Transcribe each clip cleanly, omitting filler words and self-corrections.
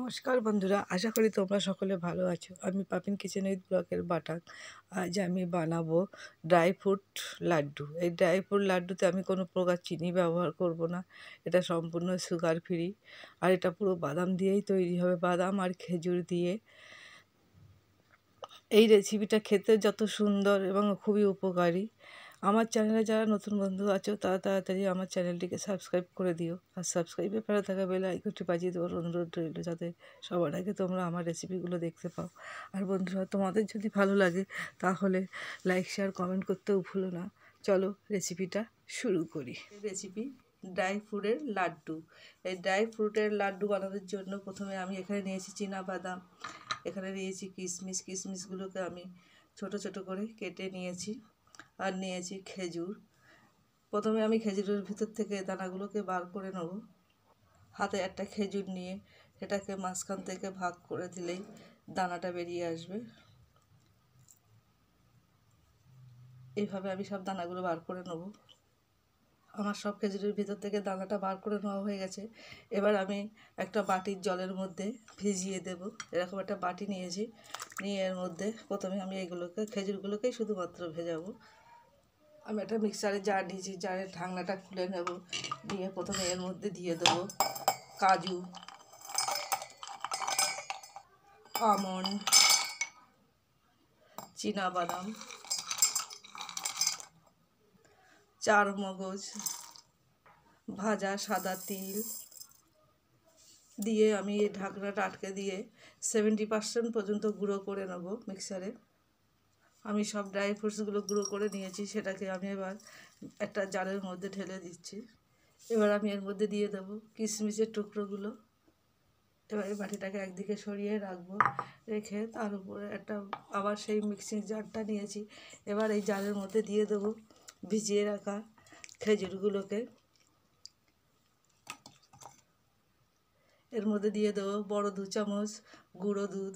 নমস্কার বন্ধুরা, আশা করি তোমরা সকলে ভালো আছো। আমি পাপিন কিচেন উইথ ব্লকের বাটাক। আজ আমি বানাবো ড্রাই ফ্রুট লাড্ডু। এই ড্রাই ফ্রুট লাড্ডুতে আমি কোনো প্রকার চিনি ব্যবহার করব না। এটা সম্পূর্ণ সুগার ফ্রি, আর এটা পুরো বাদাম দিয়েই তৈরি হবে, বাদাম আর খেজুর দিয়ে। এই রেসিপিটা খেতে যত সুন্দর এবং খুবই উপকারী। আমার চ্যানেলে যারা নতুন বন্ধু আছো তারা তাড়াতাড়ি আমার চ্যানেলটিকে সাবস্ক্রাইব করে দিও, আর সাবস্ক্রাইবের পাশে থাকা বেল আইকনটি বাজিয়ে দেওয়ার অনুরোধ রইল, যাতে সবার আগে তোমরা আমার রেসিপিগুলো দেখতে পাও। আর বন্ধুরা, তোমাদের যদি ভালো লাগে তাহলে লাইক শেয়ার কমেন্ট করতেও ভুলো না। চলো রেসিপিটা শুরু করি। রেসিপি ড্রাই ফ্রুটের লাড্ডু। এই ড্রাই ফ্রুটের লাড্ডু বানানোর জন্য প্রথমে আমি এখানে নিয়েছি বাদাম, এখানে নিয়েছি কিশমিশগুলোকে আমি ছোট ছোট করে কেটে নিয়েছি, আর নিয়েছি খেজুর। প্রথমে আমি খেজুরের ভিতর থেকে দানাগুলোকে বার করে নেব। হাতে একটা খেজুর নিয়ে সেটাকে মাঝখান থেকে ভাগ করে দিলেই দানাটা বেরিয়ে আসবে। এইভাবে আমি সব দানাগুলো বার করে নেব। আমার সব খেজুরের ভিতর থেকে দানাটা বার করে নেওয়া হয়ে গেছে। এবার আমি একটা বাটির জলের মধ্যে ভিজিয়ে দেব। এরকম একটা বাটি নিয়েছি, নিয়ে এর মধ্যে প্রথমে আমি এইগুলোকে খেজুরগুলোকেই শুধুমাত্র ভেজাবো। আমি একটা মিক্সারের জার নিয়েছি, জারের ঢাকনাটা খুলে নেব। নিয়ে প্রথমে এর মধ্যে দিয়ে দেবো কাজু, আমন্ড, বাদাম, চারমগজ, ভাজা সাদা তিল দিয়ে আমি এই ঢাকনাটা আটকে দিয়ে 70% পর্যন্ত গুঁড়ো করে নেব মিক্সারে। আমি সব ড্রাই ফ্রুটসগুলো গুঁড়ো করে নিয়েছি, সেটাকে আমি এবার একটা জারের মধ্যে ঢেলে দিচ্ছি। এবার আমি এর মধ্যে দিয়ে দেবো কিশমিশের টুকরোগুলো। এবার এই বাটিটাকে একদিকে সরিয়ে রাখবো, রেখে তার উপরে একটা আবার সেই মিক্সিং জারটা নিয়েছি। এবার এই জারের মধ্যে দিয়ে দেবো ভিজিয়ে রাখা খেজুরগুলোকে। এর মধ্যে দিয়ে দেবো বড় 2 চামচ গুঁড়ো দুধ,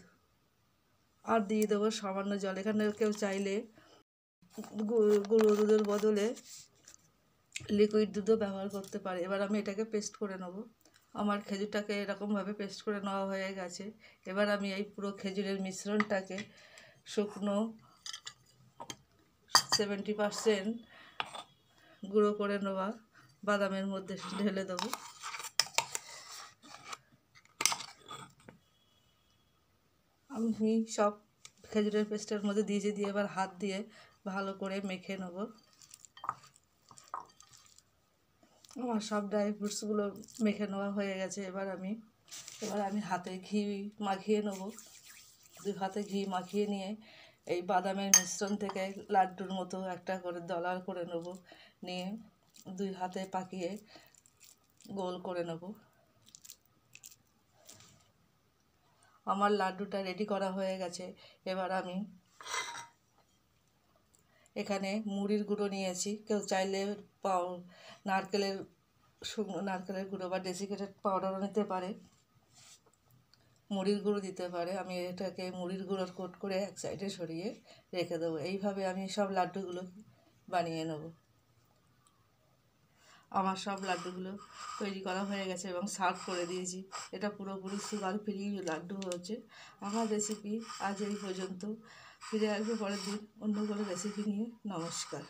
আর দিয়ে দেবো সামান্য জল। এখানে কেউ চাইলে গুঁড়ো দুধের বদলে লিকুইড দুধও ব্যবহার করতে পারে। এবার আমি এটাকে পেস্ট করে নেব। আমার খেজুরটাকে এরকমভাবে পেস্ট করে নেওয়া হয়ে গেছে। এবার আমি এই পুরো খেজুরের মিশ্রণটাকে শুকনো 70% গুঁড়ো করে নেওয়া বাদামের মধ্যে ঢেলে দেবো। আমি সব খেজুরের পেস্টের মধ্যে দিয়েছি, দিয়ে এবার হাত দিয়ে ভালো করে মেখে নেব। আমার সব ড্রাই ফ্রুটসগুলো মেখে নেওয়া হয়ে গেছে। এবার আমি হাতে ঘি মাখিয়ে নেব। 2 হাতে ঘি মাখিয়ে নিয়ে এই বাদামের মিশ্রণ থেকে লাড্ডুর মতো একটা করে দলা করে নেব। নিয়ে 2 হাতে পাকিয়ে গোল করে নেব। আমার লাড্ডুটা রেডি করা হয়ে গেছে। এবার আমি এখানে মুড়ির গুঁড়ো নিয়েছি। কেউ চাইলে নারকেলের গুঁড়ো বা ডেসিকেটেড পাউডারও নিতে পারে, মুড়ির গুঁড়ো দিতে পারে। আমি এটাকে মুড়ির গুঁড়োর কোট করে এক সাইডে সরিয়ে রেখে দেবো। এইভাবে আমি সব লাড্ডুগুলো বানিয়ে নেব। আমার সব লাড্ডুগুলো তৈরি করা হয়ে গেছে এবং সার্ভ করে দিয়েছি। এটা পুরোপুরি সুগার ফ্রি লাড্ডু হয়েছে। আমার রেসিপি আজ এই পর্যন্ত। ফিরে আসবো পরের দিন অন্য কোনো রেসিপি নিয়ে। নমস্কার।